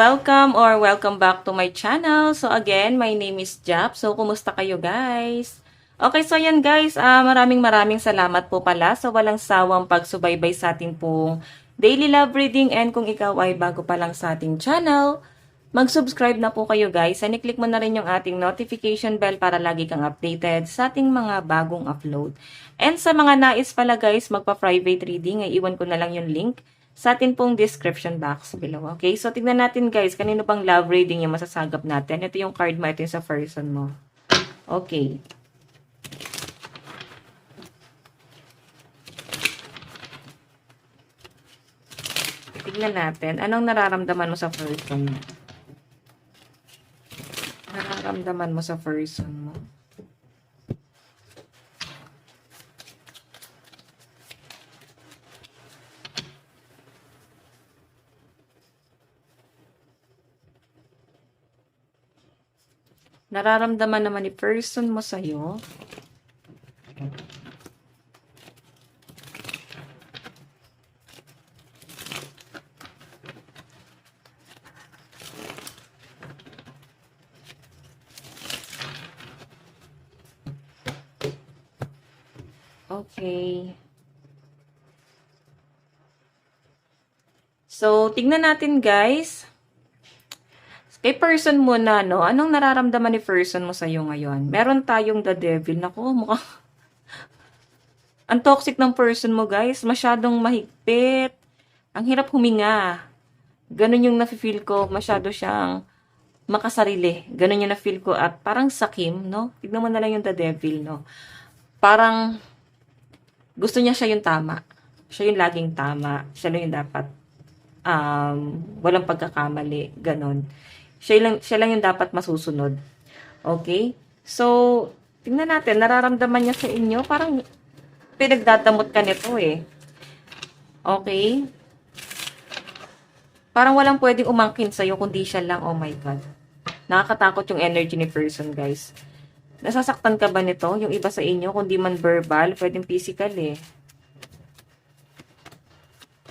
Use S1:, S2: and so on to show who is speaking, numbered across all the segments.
S1: welcome back to my channel. So again, my name is Jap. So kumusta kayo guys? Okay, so yan guys, maraming salamat po pala sa walang sawang pagsubaybay sa ating pong daily love reading, and kung ikaw ay bago pa lang sa ating channel, mag-subscribe na po kayo guys, and i-click mo na rin yung ating notification bell para lagi kang updated sa ating mga bagong upload. And sa mga nais pala guys, magpa-private reading, ay iwan ko na lang yung link sa atin pong description box below. Okay, so tignan natin guys, kanino bang love reading yung masasagap natin. Ito yung card mo, ito yung sa person mo. Okay. Tignan natin, anong nararamdaman mo sa person mo? Nararamdaman mo sa person mo? Nararamdaman naman ni person mo sa'yo. Okay. So, tignan natin guys. Kay person mo na, no? Anong nararamdaman ni person mo sa'yo ngayon? Meron tayong the devil. Naku, mukhang ang toxic ng person mo, guys. Masyadong mahigpit. Ang hirap huminga. Ganun yung nafe-feel ko. Masyado siyang makasarili. Ganun yung na-feel ko. At parang sakim, no? Tignan mo na lang yung the devil, no? Parang gusto niya siya yung tama. Siya yung laging tama. Siya lang yung dapat walang pagkakamali. Ganun. Siya lang yung dapat masusunod. Okay? So, tingnan natin, nararamdaman niya sa inyo, parang pinagdadamot ka nito eh. Okay? Parang walang pwedeng umangkin sa'yo, kundi siya lang. Oh my God. Nakakatakot yung energy ni person, guys. Nasasaktan ka ba nito? Yung iba sa inyo, kundi man verbal, pwedeng physical eh.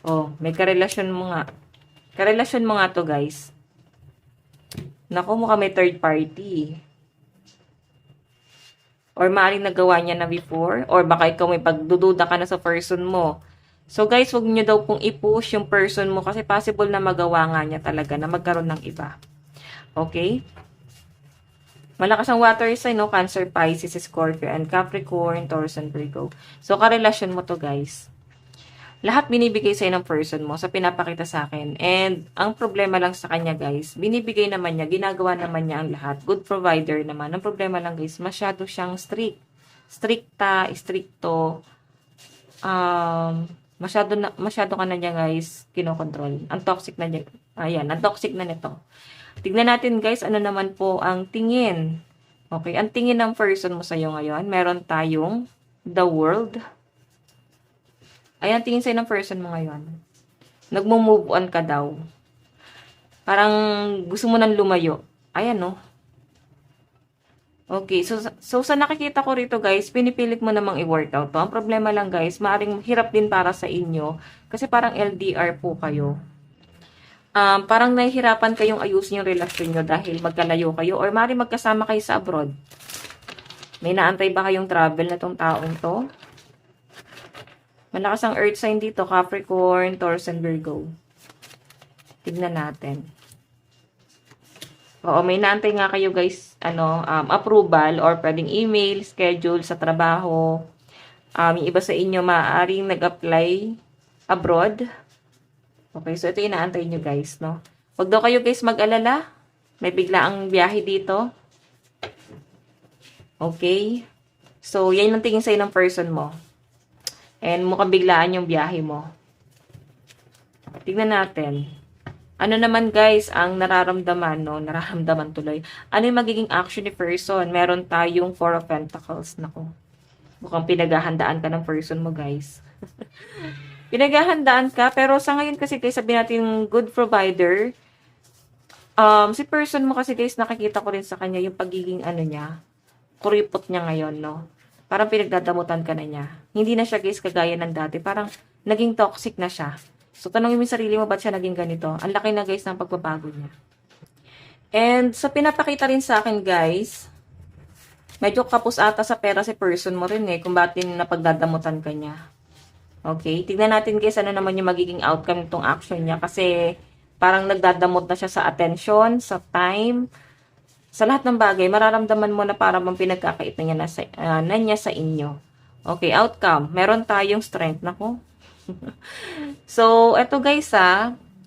S1: Oh, may karelasyon mo nga. Karelasyon mo nga to, guys. Naku, mukha may third party. Or maaaring nagawa niya na before. Or baka ikaw may pagdududa ka na sa person mo. So guys, huwag niyo daw pong i-push yung person mo kasi possible na magawa nga niya talaga na magkaroon ng iba. Okay? Malakas ang water sign, no? Cancer, Pisces, Scorpio, and Capricorn, Taurus, and Virgo. So, karelasyon mo to guys. Lahat binibigay sa'yo ng person mo sa pinapakita sa akin. And, ang problema lang sa kanya, guys, binibigay naman niya, ginagawa naman niya ang lahat. Good provider naman. Ang problema lang, guys, masyado siyang strict. Stricto. Masyado ka na niya, guys, kinokontrol. Ang toxic na niya. Ayan, ang toxic na nito. Tignan natin, guys, ano naman po ang tingin. Okay, ang tingin ng person mo sa'yo ngayon. Meron tayong the world. Ayan, tingin sa'yo ng person mo ngayon. Nagmo-move on ka daw. Parang gusto mo nang lumayo. Ayan, no? Okay, so sa nakikita ko rito, guys, pinipilit mo namang i-workout to. Ang problema lang, guys, maaring hirap din para sa inyo. Kasi parang LDR po kayo. Parang nahihirapan kayong ayusin yung relasyon nyo dahil magkalayo kayo. Or maaring magkasama kayo sa abroad. May naantay ba kayong travel na tong taong to? Malakas ang earth sign dito, Capricorn, Taurus, and Virgo. Tignan natin. Oo, may naantay nga kayo guys, approval or pwedeng email, schedule sa trabaho. Yung iba sa inyo maaaring nag-apply abroad. Okay, so ito yung inaantay nyo guys, no? Huwag daw kayo guys mag-alala. May bigla ang biyahe dito. Okay. So, yan ang tingin sa'yo ng person mo. And mukhang biglaan yung biyahe mo. Tignan natin. Ano naman guys ang nararamdaman, no? Nararamdaman tuloy. Ano yung magiging action ni person? Meron tayong Four of Pentacles. Naku. Mukhang pinaghahandaan ka ng person mo guys. Pinaghahandaan ka. Pero sa ngayon kasi guys, sabi natin good provider. Si person mo kasi guys, nakikita ko rin sa kanya yung pagiging niya. Kuripot niya ngayon, no? Parang pinagdadamutan ka na niya. Hindi na siya guys kagaya ng dati. Parang naging toxic na siya. So, tanongin mo yung sarili mo, ba't siya naging ganito? Ang laki na guys ng pagbabago niya. And sa pinapakita rin sa akin guys, medyo kapos ata sa pera si person mo rin kung bakit napagdadamutan ka niya. Okay, tignan natin guys ano naman yung magiging outcome nitong action niya kasi parang nagdadamot na siya sa attention, sa time, sa lahat ng bagay. Mararamdaman mo na parang pinagkakait na niya sa inyo. Okay, outcome. Meron tayong strength. Nako. So, eto guys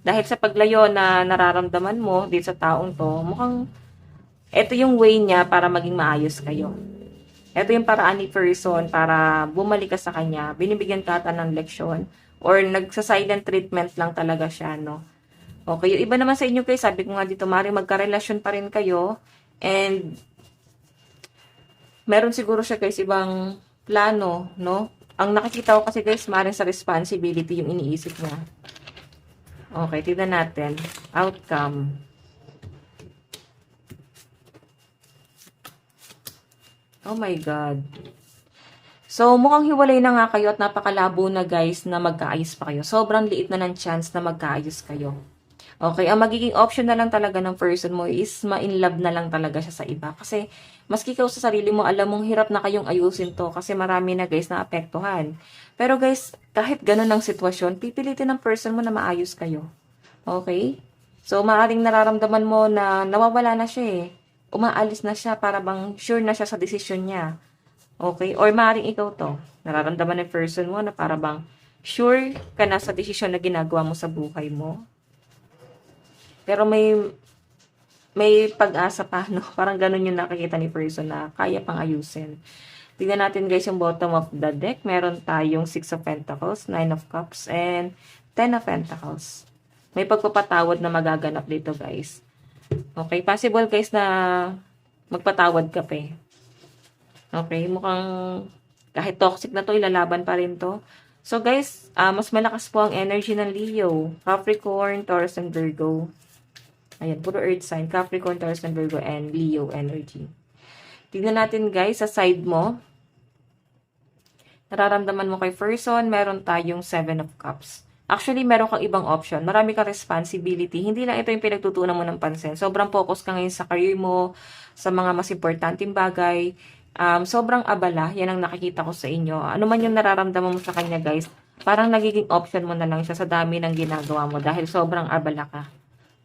S1: dahil sa paglayo na nararamdaman mo dito sa taong to, mukhang eto yung way niya para maging maayos kayo. Ito yung paraan ni person para bumalik ka sa kanya, binibigyan ka ng leksyon, or nagsa-silent treatment lang talaga siya, no? Okay, yung iba naman sa inyo guys, sabi ko nga dito, maaaring magkarelasyon pa rin kayo, and meron siguro siya guys ibang plano, no? Ang nakikita ko kasi guys, maaaring sa responsibility yung iniisip niya. Okay, tignan natin. Outcome. Oh my God. So, mukhang hiwalay na nga kayo at napakalabo na guys na magkaayos pa kayo. Sobrang liit na ng chance na magkaayos kayo. Okay, ang magiging option na lang talaga ng person mo is ma-in love na lang talaga siya sa iba. Kasi, maski ikaw sa sarili mo, alam mong hirap na kayong ayusin to kasi marami na guys na apektuhan. Pero guys, kahit ganun ang sitwasyon, pipilitin ng person mo na maayos kayo. Okay? So, maaaring nararamdaman mo na nawawala na siya umaalis na siya para bang sure na siya sa desisyon niya. Okay? Or maaaring ikaw to. Nararamdaman ng person mo na para bang sure ka na sa desisyon na ginagawa mo sa buhay mo. Pero may pag-asa pa, no? Parang ganun yung nakikita ni person na kaya pang ayusin. Tignan natin guys yung bottom of the deck. Meron tayong 6 of Pentacles, 9 of Cups, and 10 of Pentacles. May pagpapatawad na magaganap dito guys. Okay, possible guys na magpatawad ka pa Okay, mukhang kahit toxic na to, ilalaban pa rin to. So guys, mas malakas po ang energy ng Leo, Capricorn, Taurus, and Virgo. Ayan, puro earth sign, Capricorn, Taurus, and Virgo, and Leo energy. Tignan natin guys, sa side mo, nararamdaman mo kay person, meron tayong 7 of Cups. Actually, meron kang ibang option. Marami kang responsibility. Hindi lang ito yung pinagtutunan mo ng pansin. Sobrang focus ka ngayon sa career mo, sa mga mas importanteng bagay. Sobrang abala. Yan ang nakikita ko sa inyo. Ano man yung nararamdaman mo sa kanya, guys, parang nagiging option mo na lang siya sa dami ng ginagawa mo dahil sobrang abala ka.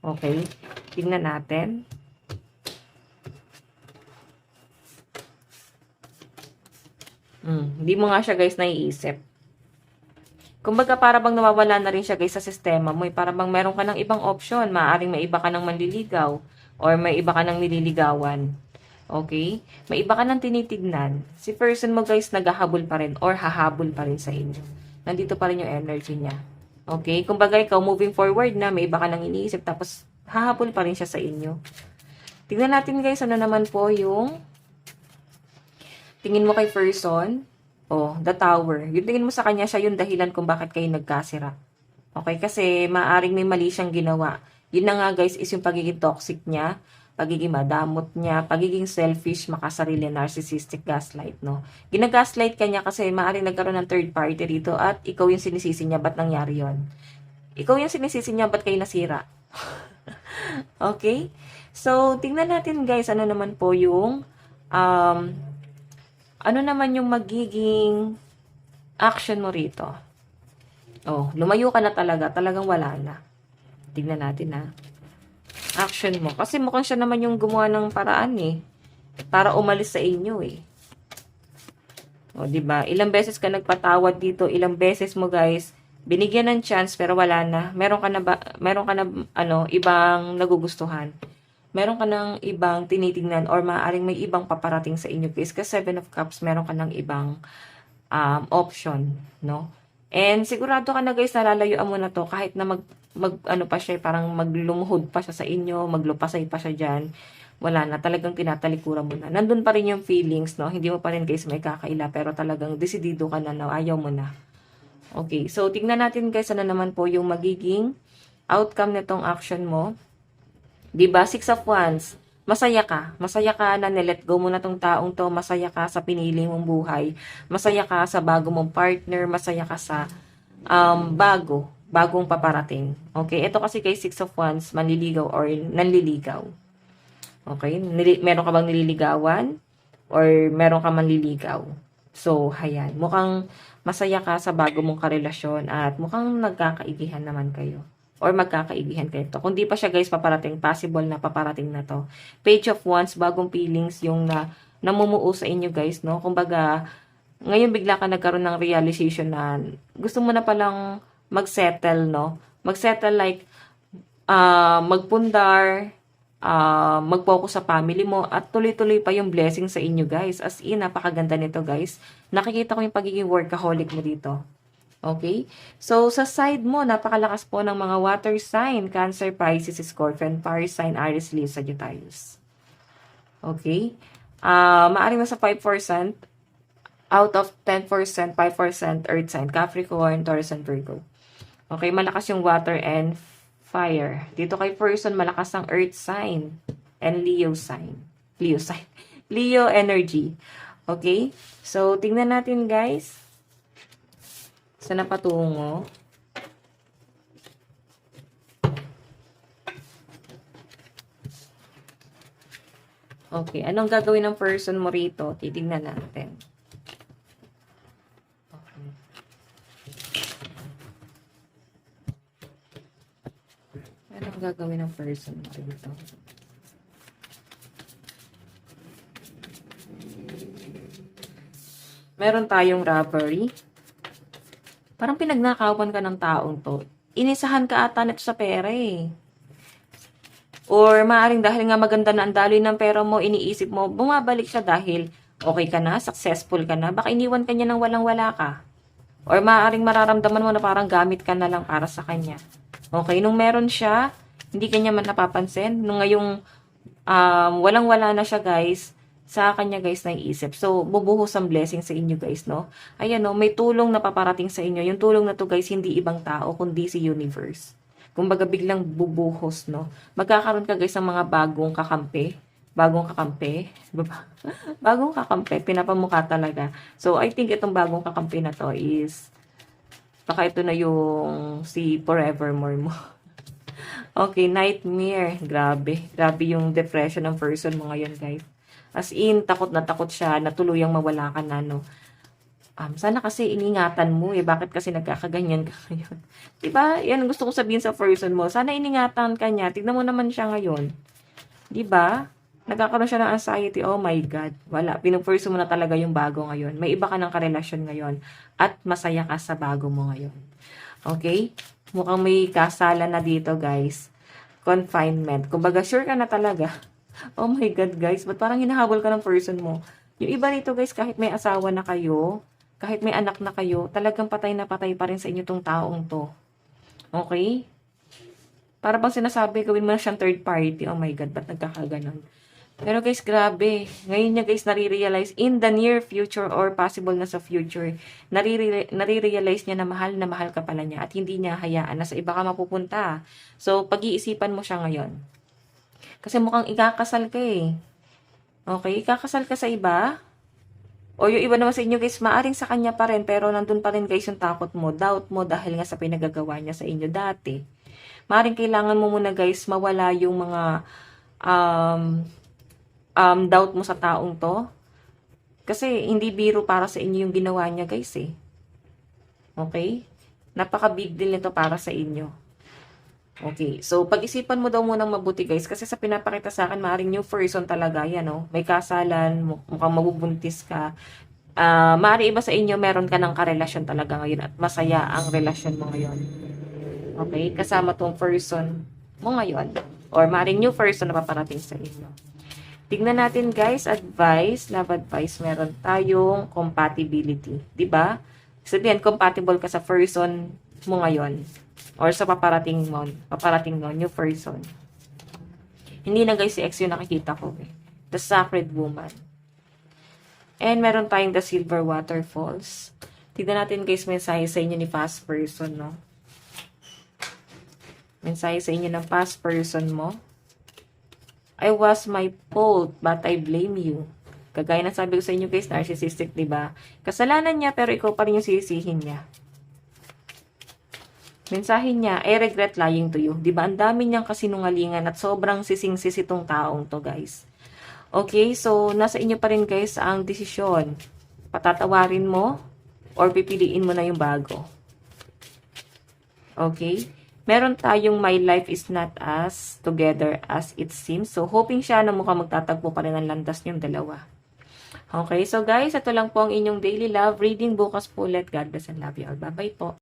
S1: Okay? Tingnan natin. Hindi mo nga siya, guys, naiisip. Kumbaga, para bang nawawala na rin siya guys sa sistema mo. Para bang meron ka ng ibang option. Maaaring may iba ka ng manliligaw. Or may iba ka ng nililigawan. Okay? May iba ka ng tinitignan. Si person mo guys, naghahabol pa rin. Or hahabol pa rin sa inyo. Nandito pa rin yung energy niya. Okay? Kumbaga, ikaw moving forward na. May iba ka ng iniisip. Tapos, hahabol pa rin siya sa inyo. Tignan natin guys, ano naman po yung tingin mo kay person. Oh, the tower. Yung tingin mo sa kanya, siya yung dahilan kung bakit kayo nagkasira. Okay? Kasi maaring may mali siyang ginawa. Yun na nga guys, is yung pagiging toxic niya, pagiging madamot niya, pagiging selfish, makasarili, narcissistic, gaslight, no? Ginagaslight ka niya kasi maaring nagkaroon ng third party rito at ikaw yung sinisisi niya, ba't nangyari yon? Ikaw yung sinisisi niya, ba't kayo nasira? Okay? So, tingnan natin guys, ano naman po yung ano naman yung magiging action mo rito? Oh, lumayo ka na talaga. Talagang wala na. Tignan natin action mo. Kasi mukhang siya naman yung gumawa ng paraan para umalis sa inyo O, diba? Ilang beses ka nagpatawad dito. Ilang beses mo guys, binigyan ng chance pero wala na. Meron ka na ibang nagugustuhan. Meron ka ng ibang tinitingnan or maaaring may ibang paparating sa inyo guys. Kasi 7 of Cups, meron ka ng ibang option, no? And sigurado ka na guys, nalalayuan mo na to kahit na pa siya, parang maglumuhod pa siya sa inyo, maglupasay pa siya dyan. Wala na, talagang tinatalikuran mo na. Nandun pa rin yung feelings, no? Hindi mo pa rin guys may kakaila, pero talagang desidido ka na, no? Ayaw mo na. Okay, so tingnan natin guys, ano naman po yung magiging outcome nitong action mo. Diba? 6 of Wands. Masaya ka. Masaya ka na nilet go mo na tong taong to. Masaya ka sa pinili mong buhay. Masaya ka sa bago mong partner. Masaya ka sa bago. bagong paparating. Okay? Ito kasi kay Six of Wands, manliligaw or nanliligaw. Okay? Meron ka bang nililigawan? Or meron ka manliligaw? So, hayan. Mukhang masaya ka sa bago mong karelasyon at mukhang nagkakaigihan naman kayo. Or magkakaigihan kayo to. Kung di pa siya guys paparating, possible na paparating na to. Page of Wands, bagong feelings yung namumuo sa inyo guys, no? Kumbaga, ngayon bigla ka nagkaroon ng realization na gusto mo na palang mag-settle, no? Mag-settle like, magpundar, mag-focus sa family mo, at tuloy-tuloy pa yung blessing sa inyo guys. As in, napakaganda nito guys. Nakikita ko yung pagiging workaholic mo dito. Okay? So, sa side mo, napakalakas po ng mga water sign, Cancer, Pisces, Scorpion, Fire sign, Aries, Leo, Sagittarius. Okay? Maaaring nasa 5%, out of 10%, 5% earth sign, Capricorn, Taurus, and Virgo. Okay, malakas yung water and fire. Dito kay person, malakas ang earth sign and Leo sign. Leo sign. Leo energy. Okay? So, tingnan natin guys. Saan na patungo? Okay, anong gagawin ng person mo rito? Titignan natin. Anong gagawin ng person mo rito? Meron tayong robbery. Parang pinagnakawan ka ng taong to. Inisahan ka ata nito sa pera eh. Or maaaring dahil nga maganda na ang daloy ng pera mo, iniisip mo, bumabalik siya dahil okay ka na, successful ka na, baka iniwan ka niya ng walang-wala ka. Or maaaring mararamdaman mo na parang gamit ka na lang para sa kanya. Okay, nung meron siya, hindi kanya man napapansin. Nung ngayong walang-wala na siya guys, sa kanya guys naiisip. So, bubuhos ang blessing sa inyo guys, no? Ayan no, may tulong na paparating sa inyo. Yung tulong na to guys, hindi ibang tao, kundi si universe. Kumbaga biglang bubuhos, no? Magkakaroon ka guys ng mga bagong kakampi. Bagong kakampi. Bagong kakampi. Pinapamukha talaga. So, I think itong bagong kakampi na to is baka ito na yung si forevermore mo. Okay, nightmare. Grabe. Grabe yung depression ng person mo ngayon, guys. As in, takot na takot siya na tuluyang mawala ka na, no? Sana kasi iningatan mo eh. Bakit kasi nagkakaganyan ka ngayon? Diba? Yan gusto ko sabihin sa person mo. Sana iningatan ka niya. Tignan mo naman siya ngayon. Diba? Nagkakaroon siya ng anxiety. Oh my God. Wala. Pinupurso mo na talaga yung bago ngayon. May iba ka ng karelasyon ngayon. At masaya ka sa bago mo ngayon. Okay? Mukhang may kasalan na dito, guys. Confinement. Kumbaga, sure ka na talaga. Oh my God, guys. Ba't parang hinahabol ka ng person mo? Yung iba nito, guys, kahit may asawa na kayo, kahit may anak na kayo, talagang patay na patay pa rin sa inyo tong taong to. Okay? Para bang sinasabi, gawin mo na siyang third party. Oh my God, ba't nagkakaganon? Pero guys, grabe. Ngayon niya guys, nare-realize in the near future or possible na sa future, nare-realize niya na mahal ka pala niya at hindi niya hayaan na sa iba ka mapupunta. So, pag-iisipan mo siya ngayon. Kasi mukhang ikakasal ka eh. Okay, ikakasal ka sa iba. O yung iba naman sa inyo guys, maaring sa kanya pa rin, pero nandun pa rin guys yung takot mo, doubt mo dahil nga sa pinagagawa niya sa inyo dati. Maaring kailangan mo muna guys, mawala yung mga doubt mo sa taong to. Kasi hindi biro para sa inyo yung ginawa niya guys eh. Okay? Napaka big deal nito para sa inyo. Okay, so pag-isipan mo daw munang mabuti guys, kasi sa pinapakita sa akin, maaaring new person talaga yan, no? May kasalan, mukhang mabubuntis ka. Maaari iba sa inyo, meron ka ng karelasyon talaga ngayon at masaya ang relasyon mo ngayon. Okay, kasama tong person mo ngayon. Or maaaring new person na paparating sa inyo. Tignan natin guys, love advice, meron tayong compatibility. Diba? Sabihin, compatible ka sa person mo ngayon. Or sa paparating mo, new person. Hindi na guys si ex yung nakikita ko eh. The Sacred Woman. And meron tayong The Silver Waterfalls. Tignan natin guys, mensahe sa inyo ni past person, no? Mensahe sa inyo ng past person mo. I was my fault, but I blame you. Kagaya na sabi ko sa inyo guys, narcissistic, diba? Kasalanan niya, pero ikaw pa rin yung sisihin niya. Mensahe niya, I regret lying to you. Diba? Ang dami niyang kasinungalingan at sobrang sising-sis itong taong to, guys. Okay, so nasa inyo pa rin, guys, ang desisyon. Patatawarin mo or pipiliin mo na yung bago. Okay? Meron tayong my life is not as together as it seems. So, hoping siya na mukhang magtatagpo pa rin ang landas niyong dalawa. Okay, so guys, ito lang po ang inyong daily love reading. Bukas po ulit. God bless and love you all. Bye-bye po.